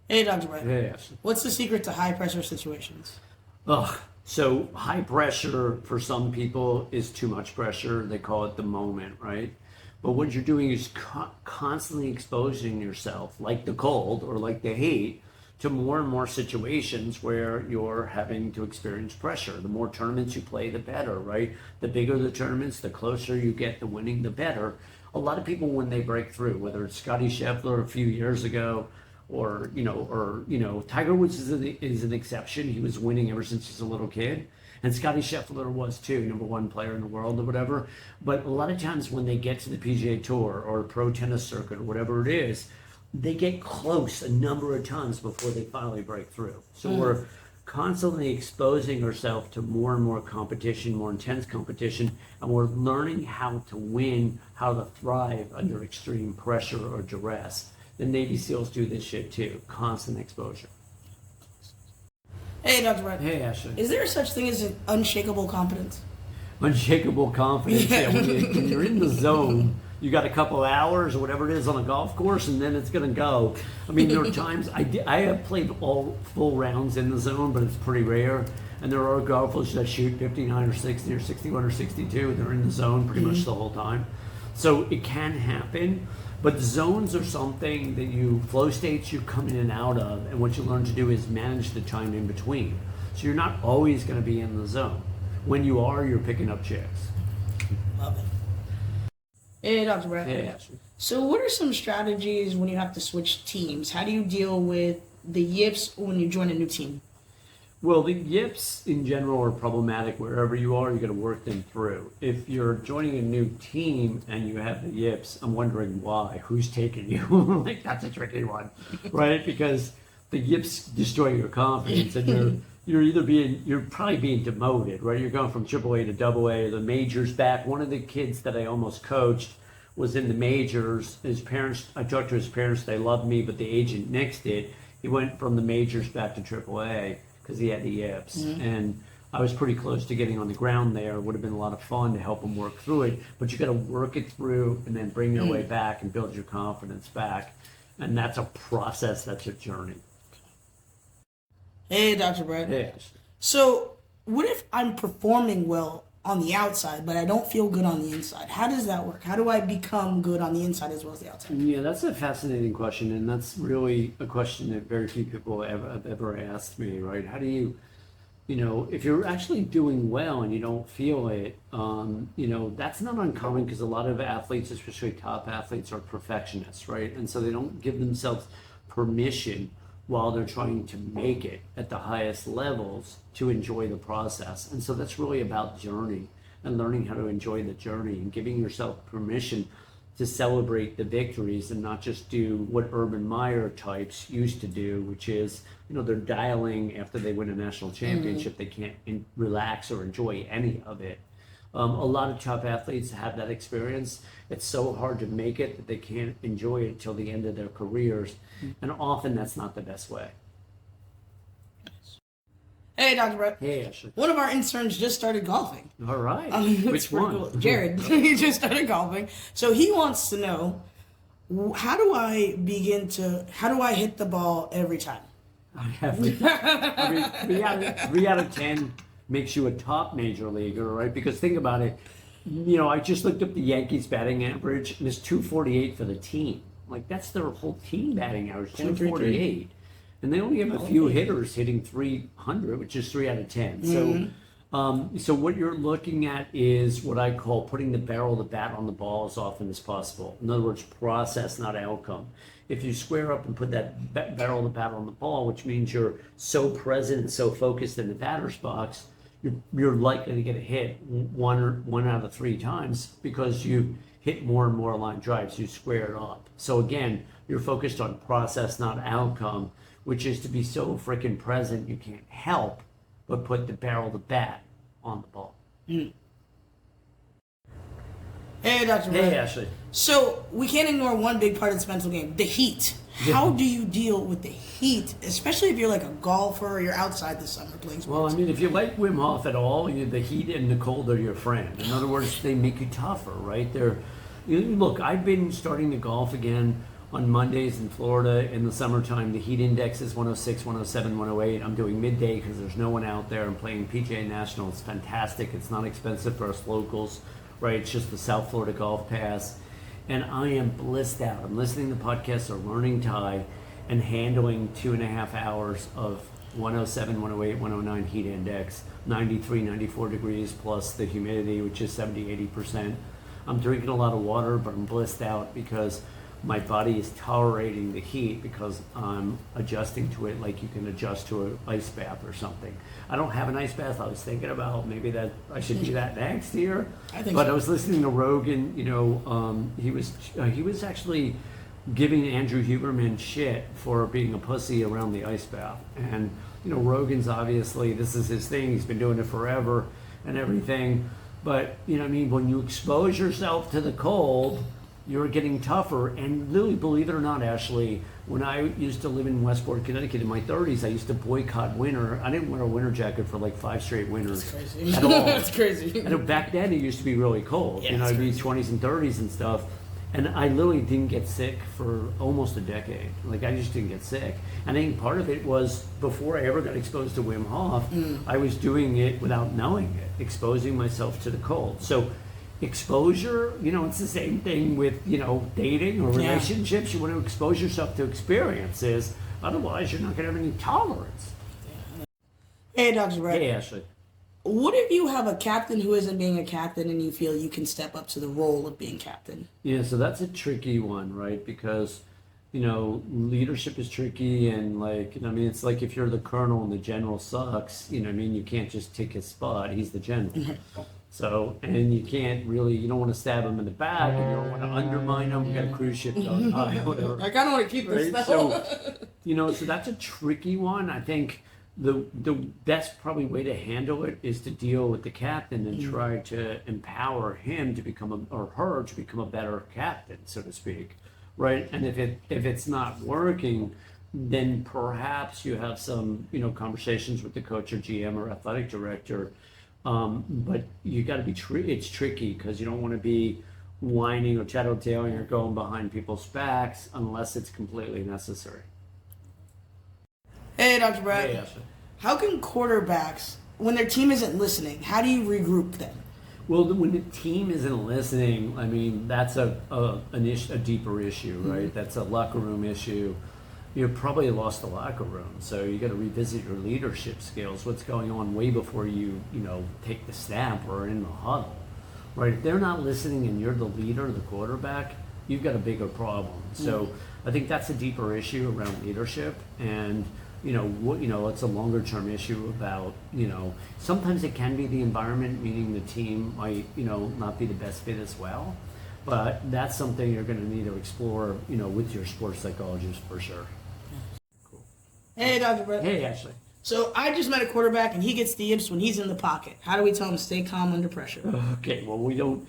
Hey, Dr. Brett. Yes. What's the secret to high pressure situations? Ugh. So high pressure for some people is too much pressure. They call it the moment, right? But what you're doing is constantly exposing yourself, like the cold or like the heat, to more and more situations where you're having to experience pressure. The more tournaments you play, the better, right? The bigger the tournaments, the closer you get to winning, the better. A lot of people, when they break through, whether it's Scotty Scheffler a few years ago, or Tiger Woods is an exception. He was winning ever since he's a little kid, and Scotty Scheffler was too, number one player in the world or whatever. But a lot of times when they get to the PGA Tour or pro tennis circuit or whatever it is, they get close a number of times before they finally break through. So we're constantly exposing ourselves to more and more competition, more intense competition, and we're learning how to win, how to thrive under extreme pressure or duress. The Navy SEALs do this shit too, constant exposure. Hey, Dr. Brett. Hey, Ashley. Is there such thing as an unshakable confidence? Unshakable confidence. Yeah. Yeah, when you're in the zone, you got a couple of hours or whatever it is on a golf course, and then it's going to go. I mean, there are times I have played all full rounds in the zone, but it's pretty rare. And there are golfers that shoot 59 or 60 or 61 or 62, and they're in the zone pretty much the whole time. So it can happen. But zones are something that flow states you come in and out of, and what you learn to do is manage the time in between. So you're not always going to be in the zone. When you are, you're picking up chicks. Love it. Hey, Dr. Brett. Hey, Ashley. So what are some strategies when you have to switch teams? How do you deal with the yips when you join a new team? Well, the yips in general are problematic wherever you are. You got to work them through. If you're joining a new team and you have the yips, I'm wondering why. Who's taking you? Like, that's a tricky one, right? Because the yips destroy your confidence, and you're probably being demoted, right? You're going from AAA to AA, the majors back. One of the kids that I almost coached was in the majors. His parents, I talked to his parents, they loved me, but the agent nixed it. He went from the majors back to AAA. Because he had the yips, and I was pretty close to getting on the ground there. It would have been a lot of fun to help him work through it, but you got to work it through and then bring your way back and build your confidence back, and that's a process. That's a journey. Hey, Dr. Brett. Yes. So what if I'm performing well on the outside, but I don't feel good on the inside? How does that work? How do I become good on the inside as well as the outside? Yeah, that's a fascinating question, and that's really a question that very few people have ever asked me, right? How do you if you're actually doing well and you don't feel it, that's not uncommon because a lot of athletes, especially top athletes, are perfectionists, right? And so they don't give themselves permission while they're trying to make it at the highest levels to enjoy the process. And so that's really about journey and learning how to enjoy the journey and giving yourself permission to celebrate the victories and not just do what Urban Meyer types used to do, which is, they're dialing after they win a national championship. They can't relax or enjoy any of it. A lot of top athletes have that experience. It's so hard to make it that they can't enjoy it till the end of their careers. And often that's not the best way. Hey, Dr. Brett. Hey, Ashley. One of our interns just started golfing. All right. It's Which pretty one? cool. Jared. He just started golfing. So he wants to know, how do I hit the ball every time? I mean, 3 out of 10 makes you a top major leaguer, right? Because think about it. I just looked up the Yankees batting average, and it's 248 for the team. Like, that's their whole team batting average, 248. And they only have a few hitters hitting 300, which is 3 out of 10. So what you're looking at is what I call putting the barrel of the bat on the ball as often as possible. In other words, process, not outcome. If you square up and put that barrel of the bat on the ball, which means you're so present and so focused in the batter's box, you're likely to get a hit one out of 3 times because you hit more and more line drives. You square it up. So again, you're focused on process, not outcome, which is to be so freaking present you can't help but put the barrel of the bat on the ball. Hey, Dr. Hey, Brett. Ashley. So we can't ignore one big part of this mental game, the heat. How do you deal with the heat, especially if you're like a golfer or you're outside the summer playing sports? Well, I mean, if you like Wim Hof at all, the heat and the cold are your friend. In other words, they make you tougher, right? Look, I've been starting to golf again On Mondays in Florida in the summertime, the heat index is 106, 107, 108. I'm doing midday because there's no one out there. I'm playing PGA National. It's fantastic. It's not expensive for us locals, right? It's just the South Florida Golf Pass. And I am blissed out. I'm listening to podcasts or learning Thai and handling 2.5 hours of 107, 108, 109 heat index, 93, 94 degrees plus the humidity, which is 70, 80%. I'm drinking a lot of water, but I'm blissed out because my body is tolerating the heat because I'm adjusting to it like you can adjust to an ice bath or something. I don't have an ice bath. I was thinking about maybe that I should do that next year. But I was listening to Rogan. He was actually giving Andrew Huberman shit for being a pussy around the ice bath. And Rogan's obviously, this is his thing. He's been doing it forever and everything. But when you expose yourself to the cold, you're getting tougher. And literally, believe it or not, Ashley, when I used to live in Westport, Connecticut in my 30s, I used to boycott winter. I didn't wear a winter jacket for like 5 straight winters. That's crazy. At all. That's crazy. I know back then it used to be really cold. Yeah, I'd be 20s and 30s and stuff. And I literally didn't get sick for almost a decade. Like, I just didn't get sick. And I think part of it was before I ever got exposed to Wim Hof, I was doing it without knowing it, exposing myself to the cold. So exposure, it's the same thing with, dating or relationships. You want to expose yourself to experiences. Otherwise, you're not going to have any tolerance. Hey, Dr. Brett. Hey, Ashley. What if you have a captain who isn't being a captain and you feel you can step up to the role of being captain? Yeah, so that's a tricky one, right? Because, leadership is tricky and it's like if you're the colonel and the general sucks, you can't just take his spot. He's the general. So, and you can't really, you don't want to stab him in the back and you don't want to undermine him. We got a cruise ship going by, whatever. I kind of want to keep this right? though. So that's a tricky one. I think the best probably way to handle it is to deal with the captain and try to empower him to become or her to become a better captain, so to speak, right? And if it's not working, then perhaps you have some conversations with the coach or GM or athletic director. But you got to be it's tricky because you don't want to be whining or tattletaling or going behind people's backs unless it's completely necessary. Hey, Dr. Brett. Hey, Ashley. How can quarterbacks, when their team isn't listening, how do you regroup them? Well, when the team isn't listening, that's a deeper issue, right? That's a locker room issue. You probably lost the locker room, so you got to revisit your leadership skills. What's going on way before you take the snap or in the huddle, right? If they're not listening and you're the leader, the quarterback, you've got a bigger problem. So I think that's a deeper issue around leadership, and it's a longer term issue about sometimes it can be the environment, meaning the team might not be the best fit as well. But that's something you're going to need to explore, with your sports psychologist for sure. Cool. Hey, Dr. Brett. Hey, Ashley. So I just met a quarterback, and he gets the yips when he's in the pocket. How do we tell him to stay calm under pressure? Okay, well, we don't,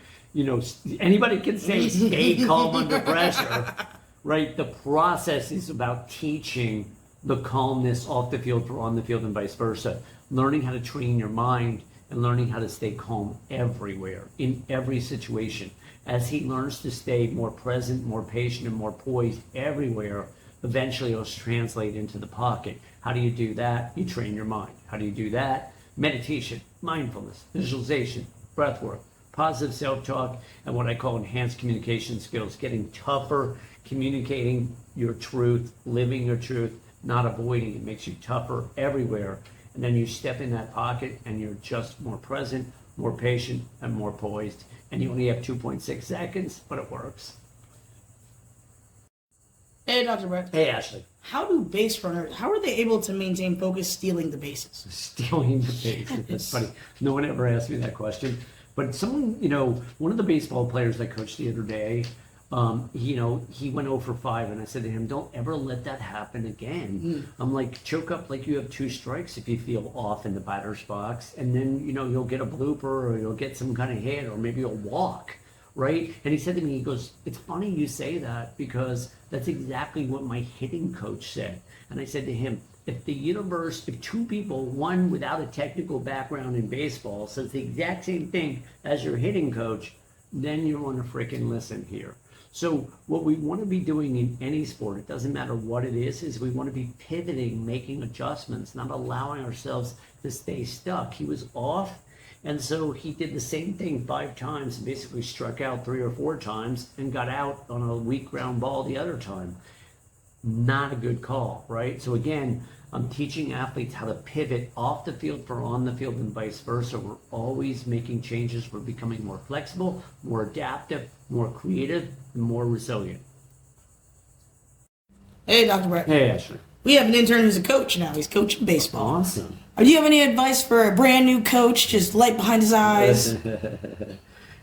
anybody can say stay calm under pressure, right? The process is about teaching the calmness off the field or on the field and vice versa. Learning how to train your mind and learning how to stay calm everywhere, in every situation. As he learns to stay more present, more patient, and more poised everywhere, eventually it'll translate into the pocket. How do you do that? You train your mind. How do you do that? Meditation, mindfulness, visualization, breath work, positive self-talk, and what I call enhanced communication skills, getting tougher, communicating your truth, living your truth, not avoiding it. Makes you tougher everywhere. And then you step in that pocket and you're just more present, more patient, and more poised. And you only have 2.6 seconds, but it works. Hey, Dr. Brett. Hey, Ashley. How do base runners, how are they able to maintain focus stealing the bases? Stealing the bases. That's funny. No one ever asked me that question. But someone, one of the baseball players I coached the other day, he went 0 for 5, and I said to him, don't ever let that happen again. I'm like, choke up like you have 2 strikes if you feel off in the batter's box, and then, you'll get a blooper or you'll get some kind of hit or maybe you'll walk, right? And he said to me, he goes, it's funny you say that because that's exactly what my hitting coach said. And I said to him, if 2 people, one without a technical background in baseball, says the exact same thing as your hitting coach, then you want to freaking listen here. So what we want to be doing in any sport, it doesn't matter what it is we want to be pivoting, making adjustments, not allowing ourselves to stay stuck. He was off, and so he did the same thing 5 times and basically struck out 3 or 4 times and got out on a weak ground ball the other time. Not a good call, right? So again, I'm teaching athletes how to pivot off the field for on the field and vice versa. We're always making changes. We're becoming more flexible, more adaptive, more creative, and more resilient. Hey, Dr. Brett. Hey, Ashley. We have an intern who's a coach now. He's coaching baseball. Awesome. Do you have any advice for a brand new coach, just light behind his eyes?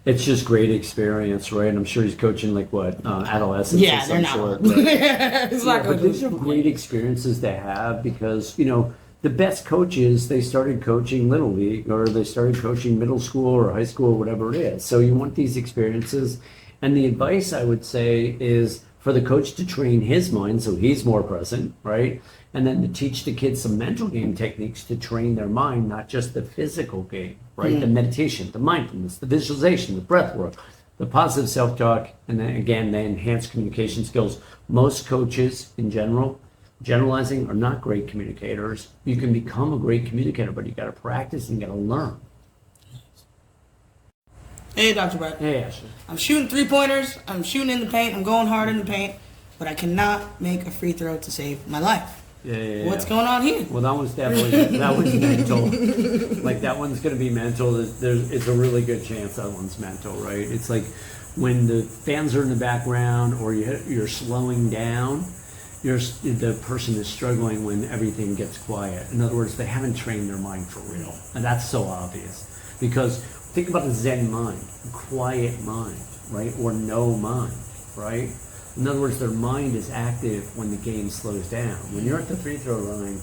It's just great experience, right? I'm sure he's coaching like what, adolescents Yeah, of they're some not. sort. But, It's not but good. these are great experiences to have because, the best coaches, they started coaching Little League or they started coaching middle school or high school or whatever it is. So you want these experiences. And the advice I would say is for the coach to train his mind so he's more present, right? And then to teach the kids some mental game techniques to train their mind, not just the physical game, right? The meditation, the mindfulness, the visualization, the breath work, the positive self-talk, and then again, the enhanced communication skills. Most coaches in general, generalizing, are not great communicators. You can become a great communicator, but you got to practice and you got to learn. Hey, Dr. Brett. Hey, Ashley. I'm shooting 3-pointers. I'm shooting in the paint. I'm going hard in the paint. But I cannot make a free throw to save my life. Yeah. What's going on here? Well, that one's definitely, that one's mental. Like, that one's going to be mental. It's a really good chance that one's mental, right? It's like when the fans are in the background or you're slowing down, the person is struggling when everything gets quiet. In other words, they haven't trained their mind for real. And that's so obvious. Because think about a Zen mind, a quiet mind, right? Or no mind, right? In other words, their mind is active when the game slows down. When you're at the free throw line,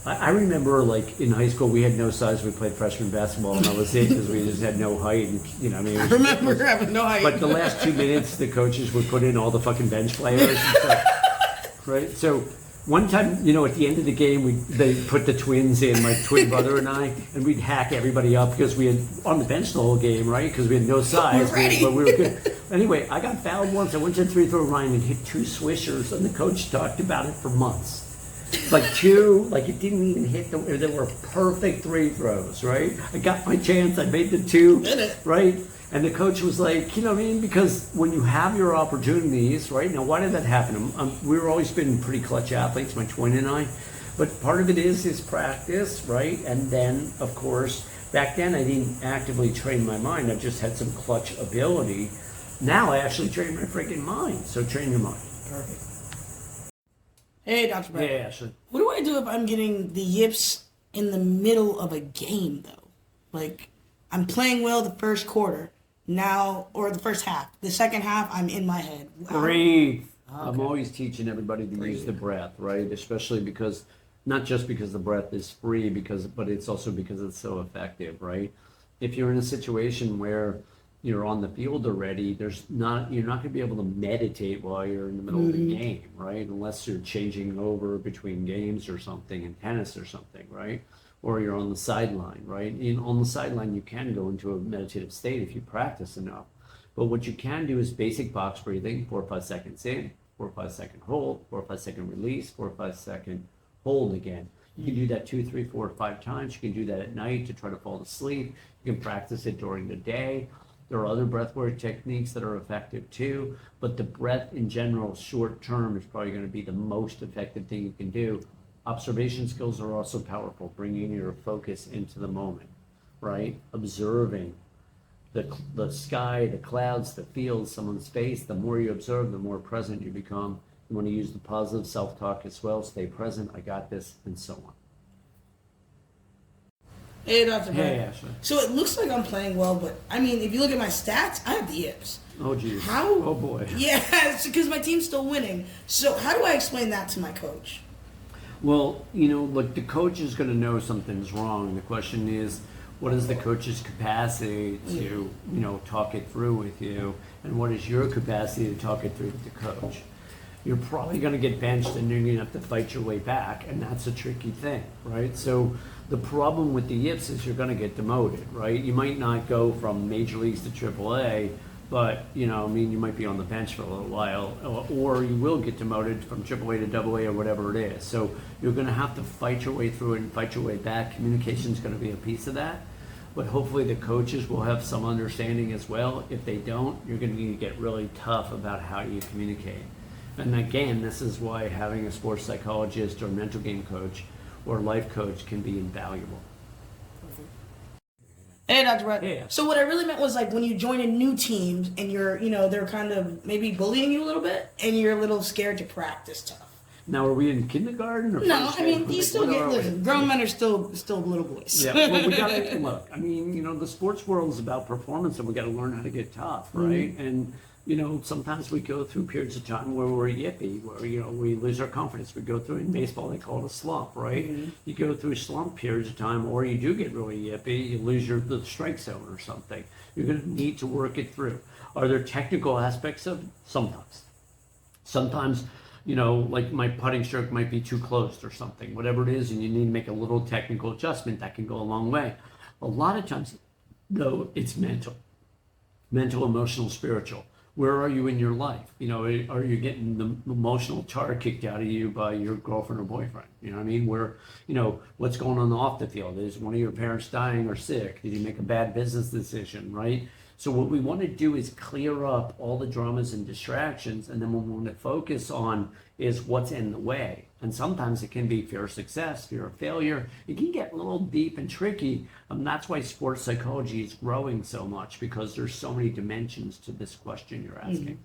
I remember like in high school, we had no size. We played freshman basketball, and that was it because we just had no height. And, I remember having no height. But the last 2 minutes, the coaches would put in all the fucking bench players and stuff, right? So one time, at the end of the game, they put the twins in, my twin brother and I, and we'd hack everybody up because we had on the bench the whole game, right? Because we had no size, but we were good. Anyway, I got fouled once. I went to the free throw line and hit 2 swishers, and the coach talked about it for months. It didn't even hit they were perfect free throws, right? I got my chance. I made the 2, right? And the coach was like, because when you have your opportunities, right? Now, why did that happen? We've always been pretty clutch athletes, my twin and I. But part of it is practice, right? And then, of course, back then I didn't actively train my mind. I just had some clutch ability. Now I actually train my freaking mind. So train your mind. Perfect. Hey, Dr. Brett. Hey, Ashley. What do I do if I'm getting the yips in the middle of a game, though? Like, I'm playing well the first quarter. Now, or the first half. The second half, I'm in my head. Breathe. Okay. I'm always teaching everybody to use the breath, right? Especially because, not just because the breath is free, but it's also because it's so effective, right? If you're in a situation where you're on the field already, you're not going to be able to meditate while you're in the middle of the game, right? Unless you're changing over between games or something in tennis or something, right? Or you're on the sideline, right? On the sideline, you can go into a meditative state if you practice enough. But what you can do is basic box breathing, 4 or 5 seconds in, 4 or 5 second hold, 4 or 5 second release, 4 or 5 second hold again. You can do that 2, 3, 4, 5 times. You can do that at night to try to fall asleep. You can practice it during the day. There are other breathwork techniques that are effective too, but the breath in general, short term, is probably going to be the most effective thing you can do. Observation skills are also powerful, bringing your focus into the moment, right? Observing the sky, the clouds, the fields, someone's face. The more you observe, the more present you become. You want to use the positive self-talk as well. Stay present, I got this, and so on. Hey, Dr. Brett. Hey, Ashley. So it looks like I'm playing well, but if you look at my stats, I have the yips. Oh, geez. How? Oh, boy. Yeah, it's because my team's still winning. So how do I explain that to my coach? Well, look, the coach is going to know something's wrong. The question is, what is the coach's capacity to, talk it through with you? And what is your capacity to talk it through with the coach? You're probably going to get benched and you're going to have to fight your way back. And that's a tricky thing, right? So the problem with the yips is you're going to get demoted, right? You might not go from major leagues to AAA, But, you know, I mean, you might be on the bench for a little while, or you will get demoted from AAA to AA or whatever it is. So you're going to have to fight your way through it and fight your way back. Communication is going to be a piece of that. But hopefully the coaches will have some understanding as well. If they don't, you're going to need to get really tough about how you communicate. And again, this is why having a sports psychologist or mental game coach or life coach can be invaluable. Hey, Dr. Brett. Yeah. So what I really meant was like when you join a new team and you're, you know, they're kind of maybe bullying you a little bit and you're a little scared to practice tough. Now, are we in kindergarten or No, first I mean, grade? you still What get, are we? listen, grown men are still little boys. Yeah, well, we gotta look. I mean, you know, the sports world is about performance, and we got to learn how to get tough, right? And you know, sometimes we go through periods of time where we're yippy, where you know we lose our confidence. We go through in baseball, they call it a slump, right? You go through slump periods of time, or you do get really yippy, you lose the strike zone or something. You're going to need to work it through. Are there technical aspects of it? Sometimes, you know, like my putting stroke might be too closed or something, whatever it is, and you need to make a little technical adjustment. That can go a long way. A lot of times, though, it's mental, emotional, spiritual. Where are you in your life? You know, are you getting the emotional tar kicked out of you by your girlfriend or boyfriend? You know what I mean? Where, you know, what's going on off the field? Is one of your parents dying or sick? Did you make a bad business decision, right? So what we want to do is clear up all the dramas and distractions, and then what we want to focus on is what's in the way. And sometimes it can be fear of success, fear of failure. It can get a little deep and tricky. That's why sports psychology is growing so much, because there's so many dimensions to this question you're asking.